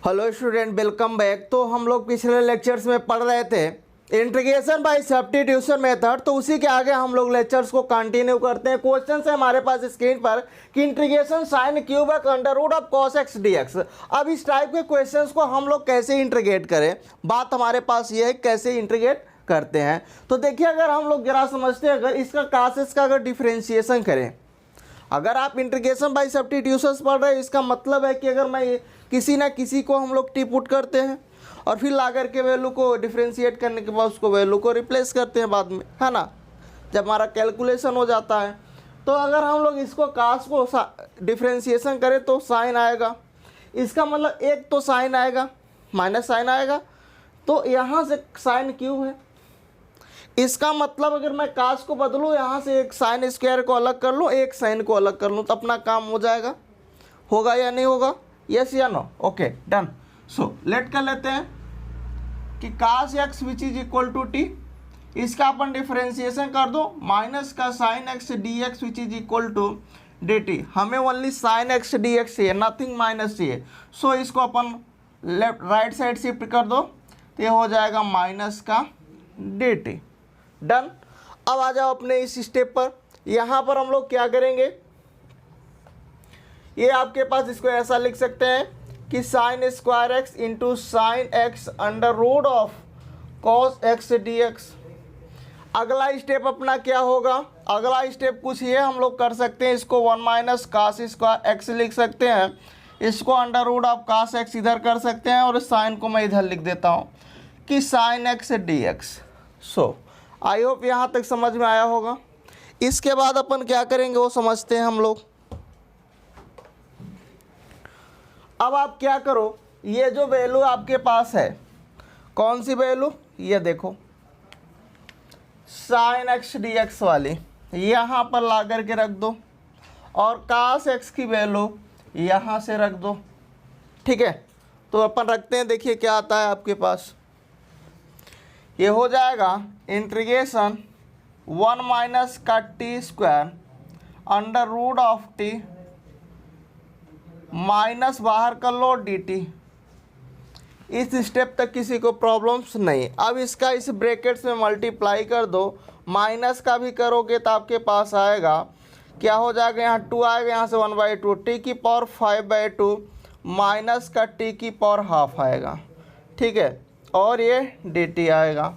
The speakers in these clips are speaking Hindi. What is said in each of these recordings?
Hello student, welcome back. तो हम लोग पिछले लेक्चर्स में पढ़ रहे थे इंटीग्रेशन बाय सब्स्टिट्यूशन मेथड। तो उसी के आगे हम लोग लेक्चर्स को कंटिन्यू करते हैं। क्वेश्चन है हमारे पास स्क्रीन पर कि integration sine cube under root of cos x d x. अब इस टाइप के क्वेश्चंस को हम लोग कैसे इंटीग्रेट करें, बात हमारे पास ये है कैसे इंटीग्रेट करते हैं। तो देखिए, अगर हम लोग जरा समझते हैं, अगर इसका कासेस का अगर डिफ्रेंशिएशन करें, अगर आप इंटीग्रेशन बाय सब्स्टिट्यूशन पढ़ रहे हैं, इसका मतलब है कि अगर मैं किसी ना किसी को हम लोग टी पुट करते हैं और फिर ला करके वैल्यू को डिफ्रेंशिएट करने के बाद उसको वैल्यू को रिप्लेस करते हैं बाद में, है ना, जब हमारा कैलकुलेशन हो जाता है। तो अगर हम लोग इसको कास को डिफ्रेंशिएशन करें तो साइन आएगा, इसका मतलब एक तो साइन आएगा, माइनस साइन आएगा, तो यहाँ से साइन क्यूब है। इसका मतलब अगर मैं कास को बदलूँ, यहाँ से एक साइन स्क्वायर को अलग कर लूँ, एक साइन को अलग कर लूँ, तो अपना काम हो जाएगा। होगा या नहीं होगा, यस या no? Okay, done. So let कर लेते हैं कि cos x which is equal to t, इसका अपन डिफरेंशिएशन कर दो, माइनस का sine x d x which is equal to d t. हमें only sine x d x चाहिए, नथिंग माइनस चाहिए। सो इसको अपन लेफ्ट राइट साइड शिफ्ट कर दो, तो ये हो जाएगा माइनस का डी टी। डन। अब आ जाओ अपने इस स्टेप पर। यहाँ पर हम लोग क्या करेंगे, ये आपके पास इसको ऐसा लिख सकते हैं कि sine square x into sine x under root of cos x d x. अगला स्टेप अपना क्या होगा, अगला स्टेप कुछ ये हम लोग कर सकते हैं, इसको 1 माइनस कास स्क्वायर एक्स लिख सकते हैं, इसको under root of cos x इधर कर सकते हैं, और इस साइन को मैं इधर लिख देता हूँ कि sign x d x. So I hope यहाँ तक समझ में आया होगा। इसके बाद अपन क्या करेंगे वो समझते हैं हम लोग। अब आप क्या करो, ये जो वैल्यू आपके पास है, कौन सी वैल्यू, ये देखो साइन एक्स डी एक्स वाली, यहाँ पर ला करके रख दो, और कास एक्स की वैल्यू यहाँ से रख दो। ठीक है, तो अपन रखते हैं, देखिए क्या आता है आपके पास। ये हो जाएगा इंटीग्रेशन 1 माइनस का t square under root of t, minus बाहर कर लो डी टी। इस स्टेप तक किसी को प्रॉब्लम्स नहीं। अब इसका इस ब्रैकेट्स में मल्टीप्लाई कर दो, माइनस का भी करोगे तो आपके पास आएगा, क्या हो जाएगा, यहाँ 2 आएगा, यहाँ से 1/2, टी की पावर 5/2 माइनस का टी की पावर हाफ आएगा। ठीक है, और ये डी टी आएगा।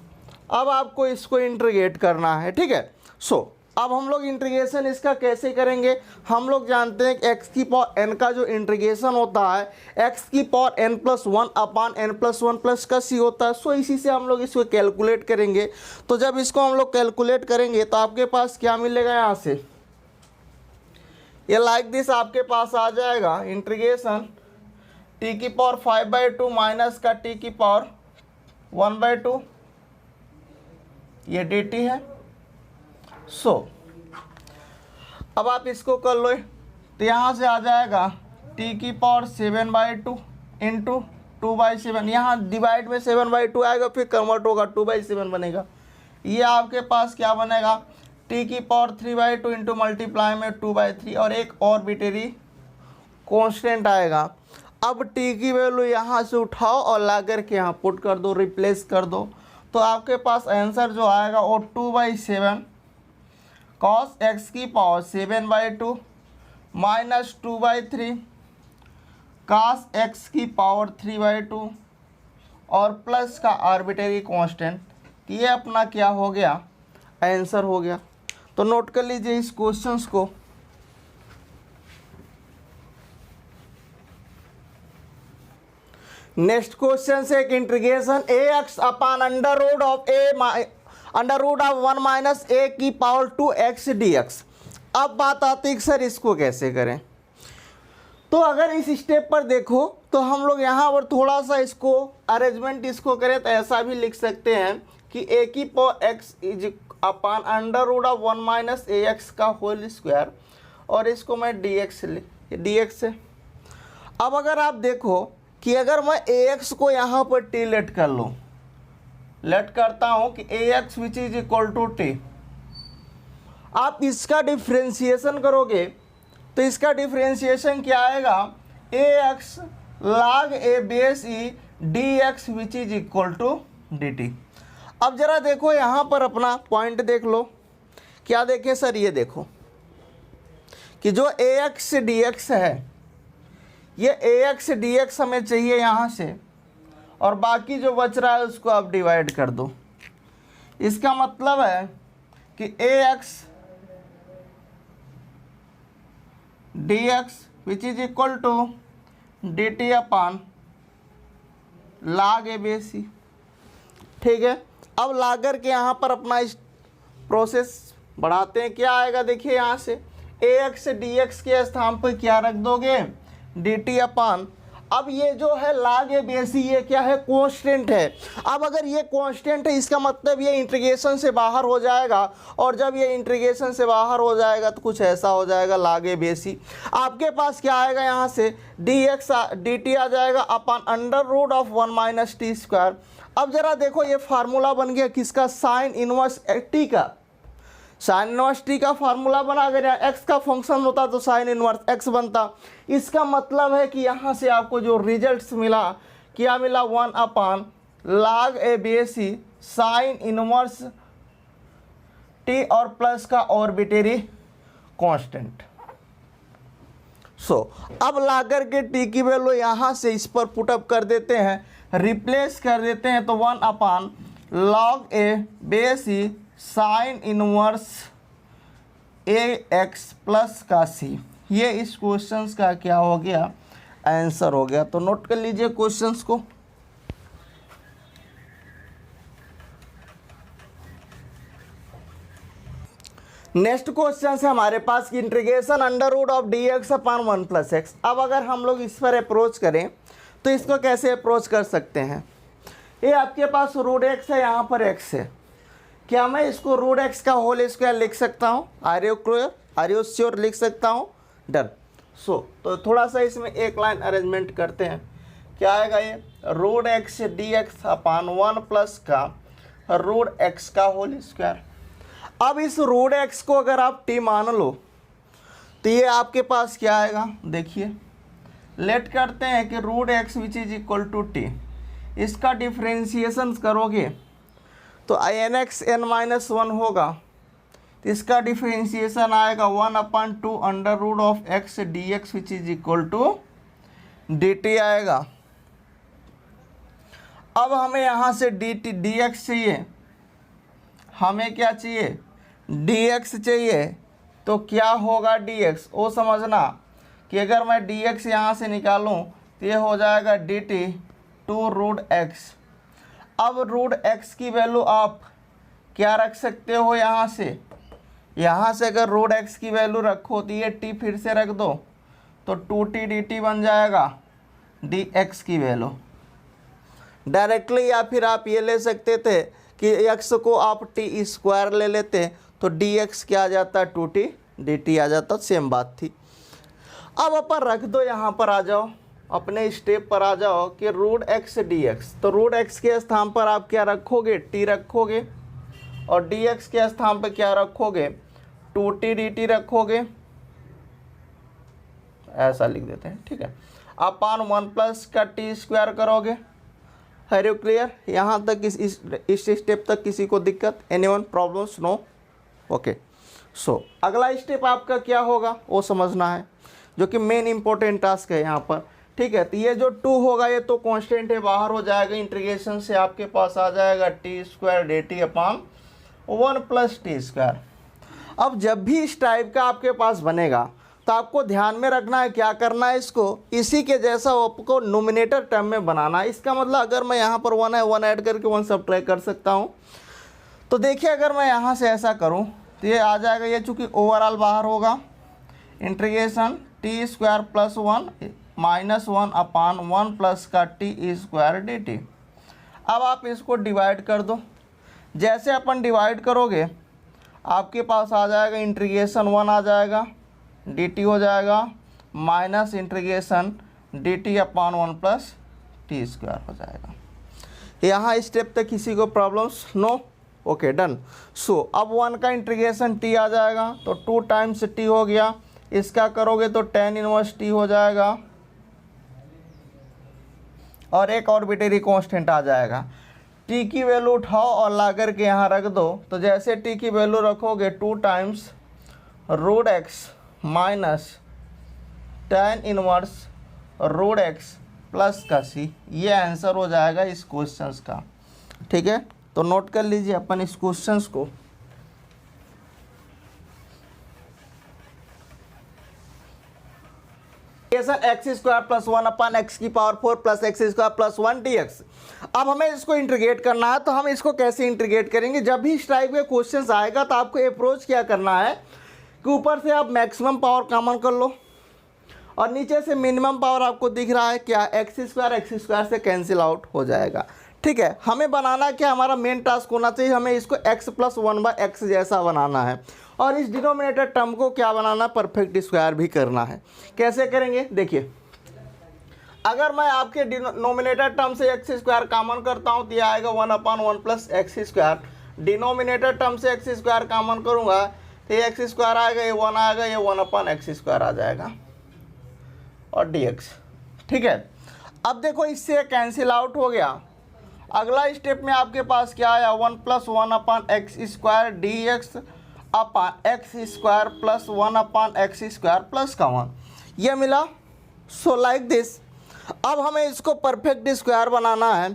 अब आपको इसको इंटीग्रेट करना है। ठीक है, सो अब हम लोग इंटीग्रेशन इसका कैसे करेंगे। हम लोग जानते हैं कि एक्स की पावर एन का जो इंटीग्रेशन होता है, एक्स की पावर n प्लस 1 अपान n प्लस 1 प्लस का सी होता है। सो इसी से हम लोग इसको कैलकुलेट करेंगे। तो जब इसको हम लोग कैलकुलेट करेंगे तो आपके पास क्या मिलेगा, यहाँ से ये लाइक दिस आपके पास आ जाएगा इंटीग्रेशन टी की पावर 5/2 माइनस का टी की पावर 1/2, ये डी टी है। सो अब आप इसको कर लो, तो यहाँ से आ जाएगा टी की पावर 7/2 इंटू 2/7, यहाँ डिवाइड में 7/2 आएगा, फिर कन्वर्ट होगा 2/7 बनेगा। ये आपके पास क्या बनेगा, टी की पावर 3/2 इंटू मल्टीप्लाई में 2/3, और एक आर्बिट्रेरी कांस्टेंट आएगा। अब टी की वैल्यू यहाँ से उठाओ और ला करके यहाँ पुट कर दो, रिप्लेस कर दो, तो आपके पास आंसर जो आएगा वो 2/7 कॉस एक्स की पावर 7/2 माइनस 2/3 कास एक्स की पावर 3/2 और प्लस का आर्बिट्रेरी कांस्टेंट। ये अपना क्या हो गया, आंसर हो गया। तो नोट कर लीजिए इस क्वेश्चंस को। नेक्स्ट क्वेश्चन से एक integration a x upon under root of 1 minus a की पावर 2 एक्स डी एक्स। अब बात आती है कि सर इसको कैसे करें। तो अगर इस स्टेप पर देखो तो हम लोग यहाँ पर थोड़ा सा इसको अरेंजमेंट इसको करें तो ऐसा भी लिख सकते हैं कि ए की power x is upon under root of 1 minus a x का होल स्क्वायर, और इसको मैं डी एक्स है। अब अगर आप देखो कि अगर मैं ए एक्स को यहाँ पर टी लेट कर लूँ, लेट करता हूँ कि a x which is equal to t, आप इसका डिफ्रेंशिएशन करोगे तो इसका डिफ्रेंशिएशन क्या आएगा, a x log a base e dx which is equal to dt। अब जरा देखो यहाँ पर अपना पॉइंट देख लो, क्या देखें सर, ये देखो कि जो ax dx है, ये ax dx हमें चाहिए यहाँ से, और बाकी जो बच रहा है उसको आप डिवाइड कर दो। इसका मतलब है कि ax dx which is equal to dt upon log a base e. ठीक है, अब ला कर के यहाँ पर अपना इस प्रोसेस बढ़ाते हैं। क्या आएगा देखिए, यहाँ से ax dx के स्थान पर क्या रख दोगे, dt अपान, अब ये जो है log a बेस ई, ये क्या है, कांस्टेंट है। अब अगर ये कांस्टेंट है, इसका मतलब ये इंटीग्रेशन से बाहर हो जाएगा, और जब ये इंटीग्रेशन से बाहर हो जाएगा तो कुछ ऐसा हो जाएगा, log a बेस ई। आपके पास क्या आएगा, यहाँ से dx dt आ जाएगा upon under root of 1 minus t square. अब जरा देखो ये फार्मूला बन गया किसका, साइन इनवर्स टी का। साइन इनवर्स टी का फार्मूला बना, अगर यहाँ एक्स का फंक्शन होता तो साइन इनवर्स एक्स बनता। इसका मतलब है कि यहाँ से आपको जो रिजल्ट्स मिला, क्या मिला, 1 अपान log a base E sign inverse T और प्लस का ऑर्बिटरी कांस्टेंट। अब ला करके टी की वैल्यू यहाँ से इस पर पुटअप कर देते हैं, रिप्लेस कर देते हैं, तो 1 अपान log a base E sine inverse A x plus का सी। ये इस क्वेश्चंस का क्या हो गया, आंसर हो गया। तो नोट कर लीजिए क्वेश्चंस को। नेक्स्ट क्वेश्चन है हमारे पास integration under root of d x upon 1 plus x. अब अगर हम लोग इस पर अप्रोच करें तो इसको कैसे अप्रोच कर सकते हैं। ये आपके पास रूट एक्स है, यहाँ पर एक्स है, क्या मैं इसको रूट एक्स का होल स्क्वायर लिख सकता हूँ, are you clear, are you sure, लिख सकता हूँ, डन। तो थोड़ा सा इसमें एक लाइन अरेंजमेंट करते हैं। क्या आएगा, ये root x d x upon 1 plus का रूट एक्स का होल स्क्वायर। अब इस रूट एक्स को अगर आप टी मान लो तो ये आपके पास क्या आएगा, देखिए लेट करते हैं कि root x which is equal to t, इसका डिफ्रेंशिएशन करोगे तो आई एन एक्स एन माइनस 1 होगा, तो इसका डिफ्रेंशिएशन आएगा 1 upon 2 under root of x d x which is equal to d t आएगा। अब हमें यहाँ से डी टी डी एक्स चाहिए, हमें क्या चाहिए, डी एक्स चाहिए, तो क्या होगा डी एक्स, वो समझना कि अगर मैं डी एक्स यहाँ से निकालूँ तो ये हो जाएगा d t two root x. अब रूट एक्स की वैल्यू आप क्या रख सकते हो, यहाँ से अगर रूट एक्स की वैल्यू रखो तो ये टी फिर से रख दो, तो 2t dt बन जाएगा डी एक्स की वैल्यू डायरेक्टली। या फिर आप ये ले सकते थे कि x को आप टी स्क्वायर ले लेते तो dx क्या आ जाता, 2t dt आ जाता, सेम बात थी। अब अपन रख दो, यहाँ पर आ जाओ, अपने स्टेप पर आ जाओ कि रूट एक्स डी एक्स, तो रूट एक्स के स्थान पर आप क्या रखोगे, टी रखोगे, और डी एक्स के स्थान पर क्या रखोगे, 2t dt रखोगे, ऐसा लिख देते हैं, ठीक है। अपान 1 प्लस का टी स्क्वायर करोगे। है यू क्लियर, यहाँ तक इस स्टेप तक किसी को दिक्कत, एनीवन प्रॉब्लम्स, नो, ओके। अगला स्टेप आपका क्या होगा वो समझना है, जो कि मेन इंपॉर्टेंट टास्क है यहाँ पर, ठीक है। तो ये जो 2 होगा ये तो कांस्टेंट है, बाहर हो जाएगा, इंटीग्रेशन से आपके पास आ जाएगा T square D t upon 1 plus t square. अब जब भी इस टाइप का आपके पास बनेगा तो आपको ध्यान में रखना है, क्या करना है, इसको इसी के जैसा आपको नोमिनेटर टर्म में बनाना है। इसका मतलब अगर मैं यहाँ पर 1 है, 1 ऐड करके 1 सब्ट्रैक्ट कर सकता हूँ। तो देखिए अगर मैं यहाँ से ऐसा करूँ तो ये आ जाएगा, ये चूँकि ओवरऑल बाहर होगा, integration T square plus 1 minus 1 अपान 1 प्लस का टी स्क्वायर डी टी। अब आप इसको डिवाइड कर दो, जैसे अपन डिवाइड करोगे आपके पास आ जाएगा इंटीग्रेशन 1 आ जाएगा, डी टी हो जाएगा, minus integration D t upon 1 plus t square हो जाएगा। यहाँ स्टेप तक किसी को प्रॉब्लम्स, नो, ओके, डन। अब 1 का इंटीग्रेशन टी आ जाएगा, तो 2 टाइम्स टी हो गया, इसका करोगे तो tan इनवर्स टी हो जाएगा, और एक आर्बिट्रेरी कांस्टेंट आ जाएगा। टी की वैल्यू उठाओ और ला करके यहाँ रख दो। तो जैसे टी की वैल्यू रखोगे 2 times root x minus tan inverse root x plus का सी, ये आंसर हो जाएगा इस क्वेश्चन का। ठीक है, तो नोट कर लीजिए अपन इस क्वेश्चन को। एक्स स्क्वायर प्लस 1 अपन एक्स की power 4 plus x square plus 1 dx। अब हमें इसको इंटीग्रेट करना है, तो हम इसको कैसे इंटीग्रेट करेंगे? जब भी इस टाइप के क्वेश्चन आएगा तो आपको अप्रोच क्या करना है कि ऊपर से आप मैक्सिमम पावर कॉमन कर लो और नीचे से मिनिमम पावर आपको दिख रहा है क्या, एक्स स्क्वायर से कैंसिल आउट हो जाएगा। ठीक है, हमें बनाना क्या, हमारा मेन टास्क होना चाहिए, हमें इसको x प्लस 1/x जैसा बनाना है और इस डिनोमिनेटर टर्म को क्या बनाना, परफेक्ट स्क्वायर भी करना है। कैसे करेंगे देखिए, अगर मैं आपके डिनोमिनेटर टर्म से एक्स स्क्वायर कॉमन करता हूँ तो यह आएगा 1/1 plus x square. Denominator term से एक्स स्क्वायर कॉमन करूँगा तो ये एक्स स्क्वायर आएगा, ये 1 आएगा, ये 1/x स्क्वायर आ जाएगा और dx। ठीक है, अब देखो इससे कैंसिल आउट हो गया। अगला स्टेप में आपके पास क्या आया, 1 + 1/x square dx upon x square plus 1/x square plus का 1, ये मिला। So like this. अब हमें इसको परफेक्ट स्क्वायर बनाना है।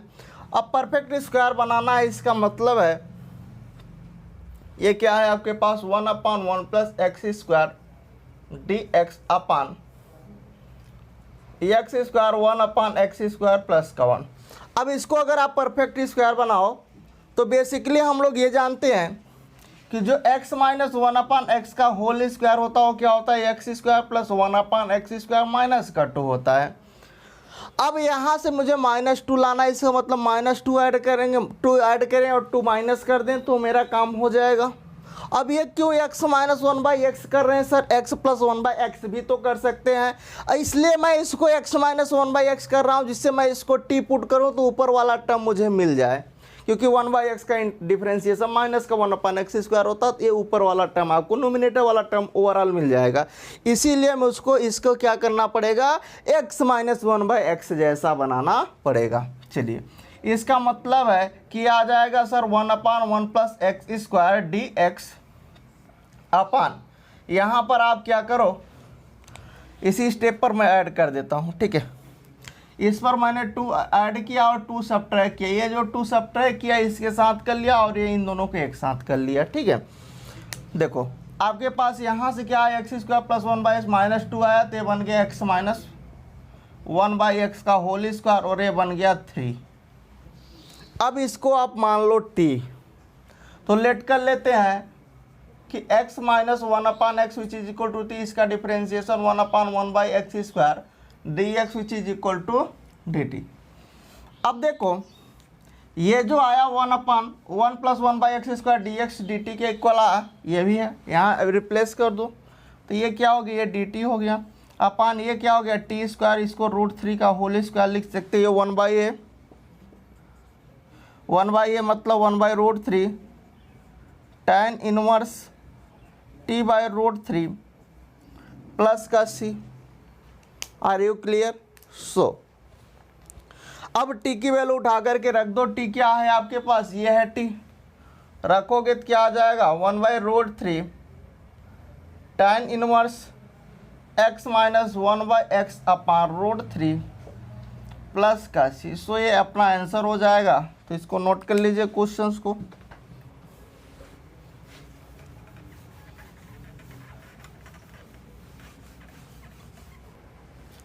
अब परफेक्ट स्क्वायर बनाना है, इसका मतलब है ये क्या है आपके पास 1/1 plus x square dx upon x square 1/x square plus का 1। अब इसको अगर आप परफेक्ट स्क्वायर बनाओ तो बेसिकली हम लोग ये जानते हैं कि जो x माइनस 1/x का होल स्क्वायर होता है वो क्या होता है, x square plus 1/x square minus का 2 होता है। अब यहाँ से मुझे -2 लाना है, इसका मतलब -2 ऐड करेंगे, 2 ऐड करें और 2 माइनस कर दें तो मेरा काम हो जाएगा। अब ये क्यों x माइनस 1/x कर रहे हैं सर, x प्लस 1/x भी तो कर सकते हैं, इसलिए मैं इसको x माइनस 1/x कर रहा हूँ, जिससे मैं इसको t पुट करूँ तो ऊपर वाला टर्म मुझे मिल जाए, क्योंकि 1/x का डिफरेंशिएशन माइनस का 1/x स्क्वायर होता है, तो ये ऊपर वाला टर्म आपको नोमिनेटर वाला टर्म ओवरऑल मिल जाएगा। इसीलिए मुझको इसको क्या करना पड़ेगा, x माइनस 1/x जैसा बनाना पड़ेगा। चलिए, इसका मतलब है कि आ जाएगा sir 1/1 plus x square dx upon, यहाँ पर आप क्या करो, इसी स्टेप पर मैं ऐड कर देता हूँ। ठीक है, इस पर मैंने 2 ऐड किया और 2 सब्ट्रैक्ट किया, ये जो 2 सब्ट्रैक्ट किया इसके साथ कर लिया और ये इन दोनों को एक साथ कर लिया। ठीक है, देखो आपके पास यहाँ से क्या है, एक्स स्क्वायर प्लस 1/x -2 आया तो ये बन गया x माइनस 1/x का होल स्क्वायर और ये बन गया 3। अब इसको आप मान लो t, तो लेट कर लेते हैं कि x minus 1/x which is equal to t, इसका differentiation 1/1/x square dx which is equal to dt। अब देखो ये जो आया 1/1 plus 1/x square dx dt के इक्वल आया, ये भी है, यहाँ रिप्लेस कर दो तो ये क्या हो गया, ये dt हो गया अपान ये क्या हो गया t स्क्वायर, इसको √3 का होल स्क्वायर लिख सकते हो, 1/a मतलब 1/√3 tan इनवर्स t/√3 प्लस का c। Are you clear? So अब t की वैल्यू उठा करके रख दो, t क्या है आपके पास, ये है t, रखोगे तो क्या आ जाएगा 1/√3 tan inverse x minus 1/x अपान √3 प्लस का c। सो ये अपना आंसर हो जाएगा। तो इसको नोट कर लीजिए क्वेश्चंस को।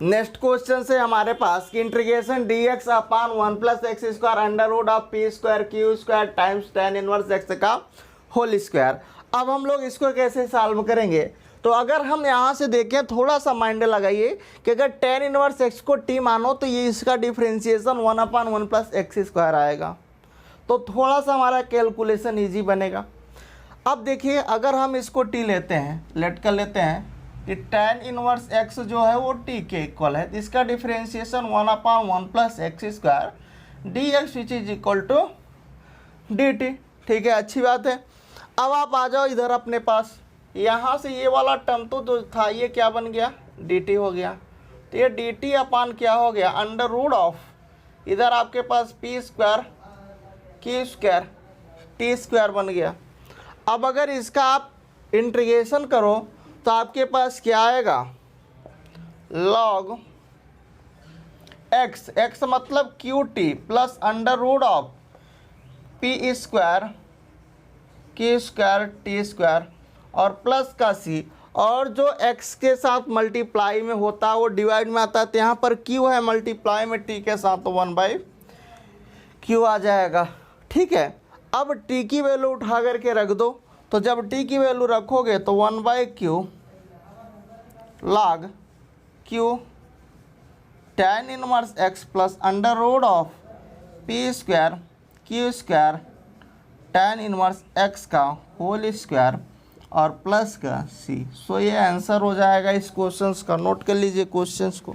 नेक्स्ट क्वेश्चन से हमारे पास कि integration dx upon 1 plus x square under root of p square q square times tan inverse x का होल स्क्वायर। अब हम लोग इसको कैसे सॉल्व करेंगे, तो अगर हम यहाँ से देखें, थोड़ा सा माइंड लगाइए कि अगर tan इनवर्स x को t मानो तो ये इसका डिफरेंशिएशन 1/1 प्लस एक्स स्क्वायर आएगा, तो थोड़ा सा हमारा कैलकुलेशन ईजी बनेगा। अब देखिए अगर हम इसको t लेते हैं, लेट कर लेते हैं कि tan इनवर्स x जो है वो t के इक्वल है, तो इसका differentiation 1/1 plus x square dx which is equal to dt। ठीक है, अच्छी बात है। अब आप आ जाओ इधर अपने पास, यहाँ से ये वाला टर्म तो जो था ये क्या बन गया, dt हो गया, तो ये dt अपान क्या हो गया, अंडर रूट ऑफ इधर आपके पास p square q square t square बन गया। अब अगर इसका आप इंटीग्रेशन करो तो आपके पास क्या आएगा, लॉग एक्स, एक्स मतलब q t plus under root of p square q square t square और प्लस का सी, और जो x के साथ मल्टीप्लाई में होता है वो डिवाइड में आता है, तो यहाँ पर q है मल्टीप्लाई में t के साथ, तो 1/q आ जाएगा। ठीक है, अब t की वैल्यू उठा करके रख दो, तो जब t की वैल्यू रखोगे तो 1/q log q tan inverse x plus under root of p square q square tan inverse x का होल स्क्वायर और प्लस का c। सो ये आंसर हो जाएगा इस क्वेश्चंस का। नोट कर लीजिए क्वेश्चंस को।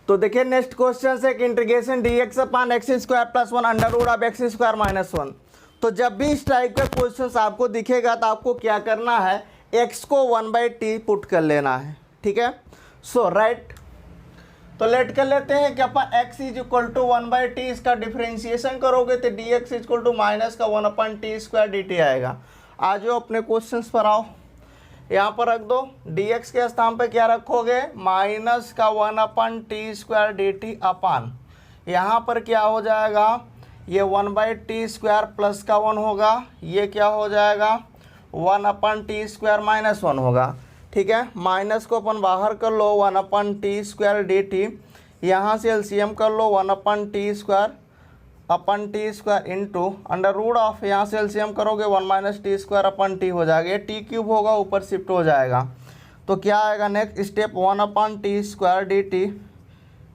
तो देखिए नेक्स्ट क्वेश्चन है कि integration dx upon x square plus 1 under root of x square minus 1। तो जब भी इस टाइप का क्वेश्चन आपको दिखेगा तो आपको क्या करना है, x को 1/t पुट कर लेना है। ठीक है, सो राइट, तो लेट कर लेते हैं कि अपन x is equal to 1/t, इसका डिफ्रेंशिएशन करोगे तो dx is equal to minus का 1/t स्क्वायर dt आएगा। आ जाओ अपने क्वेश्चंस पर आओ, यहाँ पर रख दो, dx के स्थान पे क्या रखोगे, माइनस का 1/t स्क्वायर dt अपान, यहाँ पर क्या हो जाएगा, ये 1/t स्क्वायर प्लस का 1 होगा, ये क्या हो जाएगा 1/t स्क्वायर माइनस 1 होगा। ठीक है, माइनस को अपन बाहर कर लो, 1/t स्क्वायर dt, यहाँ से एलसीएम कर लो 1/t square upon t square into under root of, यहाँ से एलसीएम करोगे 1 - t स्क्वायर अपन टी हो जाएगा, ये टी क्यूब होगा ऊपर शिफ्ट हो जाएगा। तो क्या आएगा next step, 1/t square dt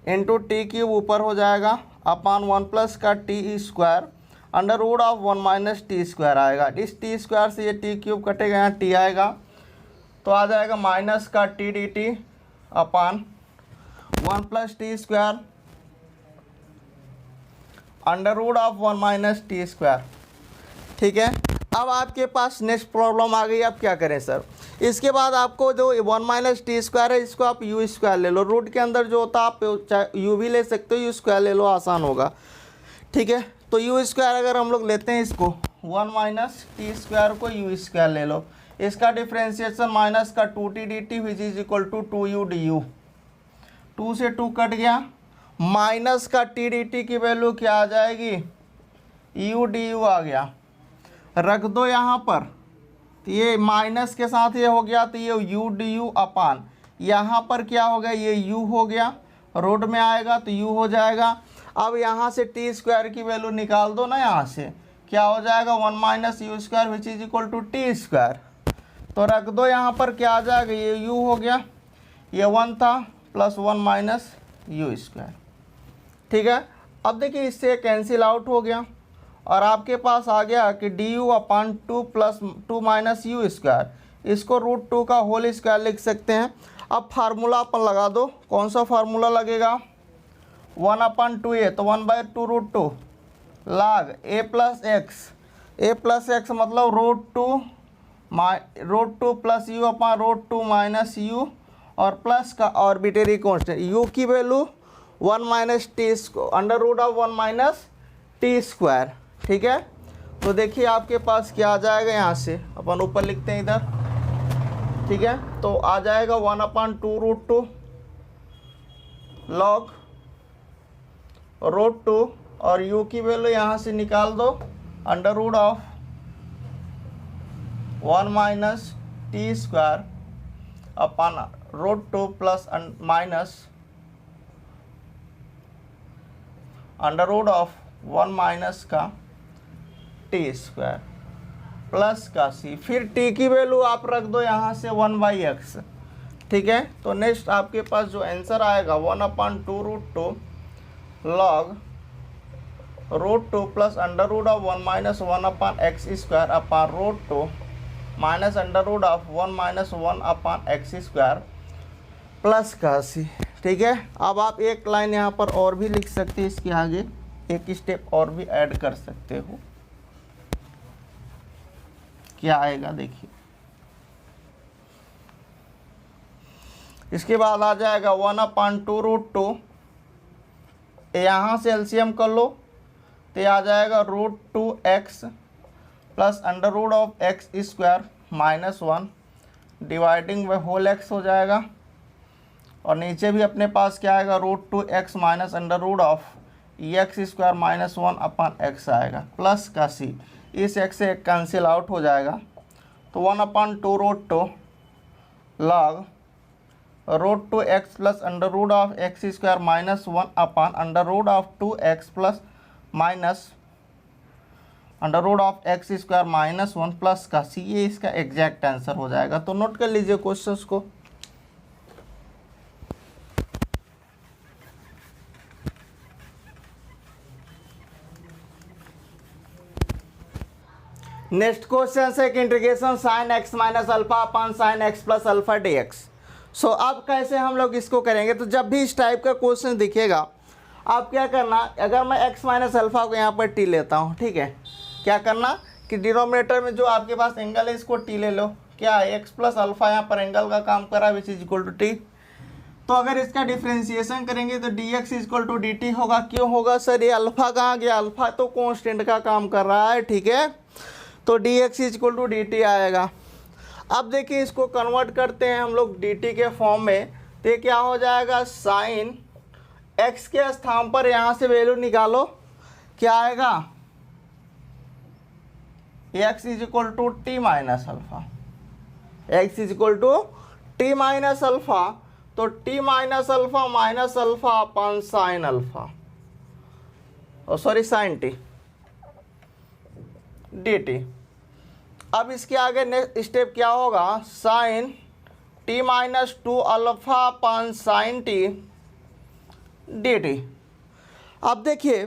into t cube ऊपर हो जाएगा अपान 1 प्लस का t square under root of 1 - t square आएगा। इस टी स्क्वायर से ये टी क्यूब कटेगा, यहाँ टी आएगा, तो आ जाएगा माइनस का t d t upon 1 plus t square under root of 1 - t square. ठीक है, अब आपके पास नेक्स्ट प्रॉब्लम आ गई, अब क्या करें सर, इसके बाद आपको जो 1 - t स्क्वायर है इसको आप यू स्क्वायर ले लो, रूट के अंदर जो होता है आप यू भी ले सकते हो, यू स्क्वायर ले लो, आसान होगा। ठीक है, तो यू स्क्वायर अगर हम लोग लेते हैं इसको 1 - t स्क्वायर को यू स्क्वायर ले लो, इसका डिफ्रेंशिएशन माइनस का 2t dt which is equal to 2u du, 2 से 2 कट गया, माइनस का टी डी टी की वैल्यू क्या आ जाएगी, यू डी यू आ गया, रख दो यहाँ पर, तो ये माइनस के साथ ये हो गया, तो ये यू डी यू अपान, यहाँ पर क्या हो गया, ये यू हो गया, रोड में आएगा तो यू हो जाएगा। अब यहाँ से टी स्क्वायर की वैल्यू निकाल दो ना, यहाँ से क्या हो जाएगा 1 - u square which is equal to t square, तो रख दो यहाँ पर, क्या आ जाएगा, ये u हो गया, ये 1 था प्लस 1 - u स्क्वायर। ठीक है, अब देखिए इससे कैंसिल आउट हो गया और आपके पास आ गया कि D you upon 2 plus 2 - u square, इसको √2 का होल स्क्वायर लिख सकते हैं। अब फार्मूला अपन लगा दो, कौन सा फार्मूला लगेगा, 1/2a, तो 1/2 √2 log a प्लस x मतलब √2 plus u upon √2 minus u और प्लस का आर्बिट्रेरी कांस्टेंट u की value 1 - t under root of 1 - t square. ठीक है, तो देखिए आपके पास क्या आ जाएगा, यहाँ से अपन ऊपर लिखते हैं इधर। ठीक है, तो आ जाएगा 1/2 √2 log √2 और u की वैल्यू यहाँ से निकाल दो, under root of 1 - t square upon √2 plus minus under root of 1 - का टी स्क्वायर प्लस का सी, फिर टी की वैल्यू आप रख दो यहाँ से 1/x। ठीक है, तो नेक्स्ट आपके पास जो आंसर आएगा 1/2 √2 log √2 plus under root of 1 - 1/x square upon √2 minus under root of 1 - 1/x square plus का सी। ठीक है, अब आप एक लाइन यहाँ पर और भी लिख सकते हैं, इसके आगे एक स्टेप और भी ऐड कर सकते हो, क्या आएगा देखिए, इसके बाद आ जाएगा 1/2√2, यहाँ से एलसीएम कर लो तो ये आ जाएगा √2x plus √x² -1 dividing by whole x हो जाएगा, और नीचे भी अपने पास क्या आएगा √2x माइनस x² -1/x आएगा, प्लस का c, इस x से कैंसिल आउट हो जाएगा, तो 1/2√2 log √2x plus x² -1/√2x plus minus √x² -1 plus का c, ये इसका एग्जैक्ट आंसर हो जाएगा। तो नोट कर लीजिए क्वेश्चंस को। नेक्स्ट क्वेश्चन है integration sin x minus alpha upon sin x plus alpha dx। सो अब कैसे हम लोग इसको करेंगे, तो जब भी इस टाइप का क्वेश्चन दिखेगा आप क्या करना, अगर मैं x माइनस अल्फा को यहाँ पर t लेता हूँ, ठीक है, क्या करना कि डिनोमिनेटर में जो आपके पास एंगल है इसको t ले लो, क्या है x प्लस अल्फा यहाँ पर एंगल का काम कर रहा है which is equal to t। तो अगर इसका डिफ्रेंसिएशन करेंगे तो dx इक्वल टू dt होगा। क्यों होगा सर, ये अल्फा कहाँ गया, अल्फा तो कॉन्स्टेंट का काम कर रहा है, ठीक है, तो dx इक्वल टू dt आएगा। अब देखिए इसको कन्वर्ट करते हैं हम लोग dt के फॉर्म में, तो ये क्या हो जाएगा, साइन x के स्थान पर यहाँ से वैल्यू निकालो, क्या आएगा, x equal to t minus alpha, x equal to t minus alpha, तो t minus alpha upon sine alpha, sorry sine t dt। अब इसके आगे नेक्स्ट स्टेप क्या होगा, sine t minus 2 alpha upon sine t dt। अब देखिए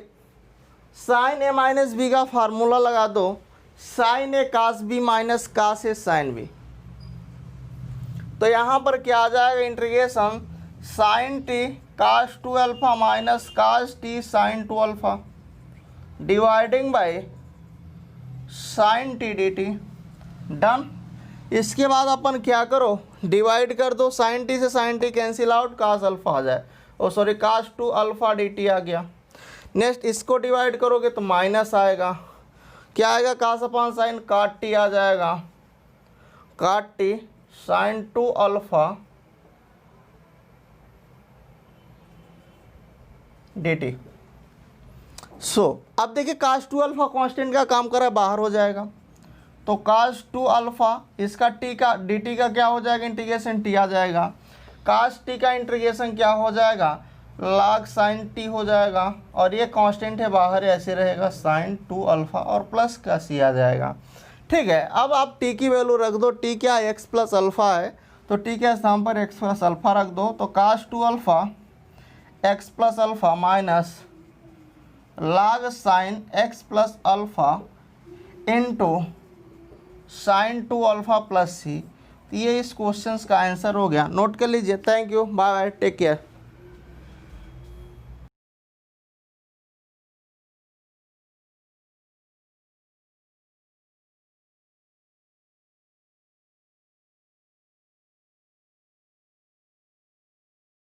साइन ए माइनस बी का फार्मूला लगा दो, sine a cos b minus cos a sine b, तो यहाँ पर क्या आ जाएगा, integration sine T cos 2 alpha minus cos t sine 2 alpha dividing by sine t d t, done. इसके बाद अपन क्या करो, डिवाइड कर दो, साइन टी से sine t cancel out, cos alpha आ जाए, oh sorry cos 2 alpha d t आ गया। नेक्स्ट इसको डिवाइड करोगे तो माइनस आएगा, क्या आएगा, cos upon sine cot t आ जाएगा, cot t sine 2 alpha d t. So अब देखिए कास 2 अल्फा कॉन्स्टेंट का काम कर रहा है, बाहर हो जाएगा, तो कास 2 अल्फा इसका टी का डी टी का क्या हो जाएगा, इंटीग्रेशन टी आ जाएगा, कास टी का इंटीग्रेशन क्या हो जाएगा, लॉग साइन टी हो जाएगा, और ये कांस्टेंट है बाहर ऐसे रहेगा साइन 2 अल्फा और प्लस का सी आ जाएगा, ठीक है। अब आप टी की वैल्यू रख दो, टी क्या है, एक्स प्लस अल्फा है, तो टी के स्थान पर एक्स प्लस अल्फा रख दो, तो cos 2 alpha x plus alpha minus log sine x plus alpha into sine 2 alpha plus c. ये इस क्वेश्चन का आंसर हो गया। नोट कर लीजिए। Thank you, bye bye, take care.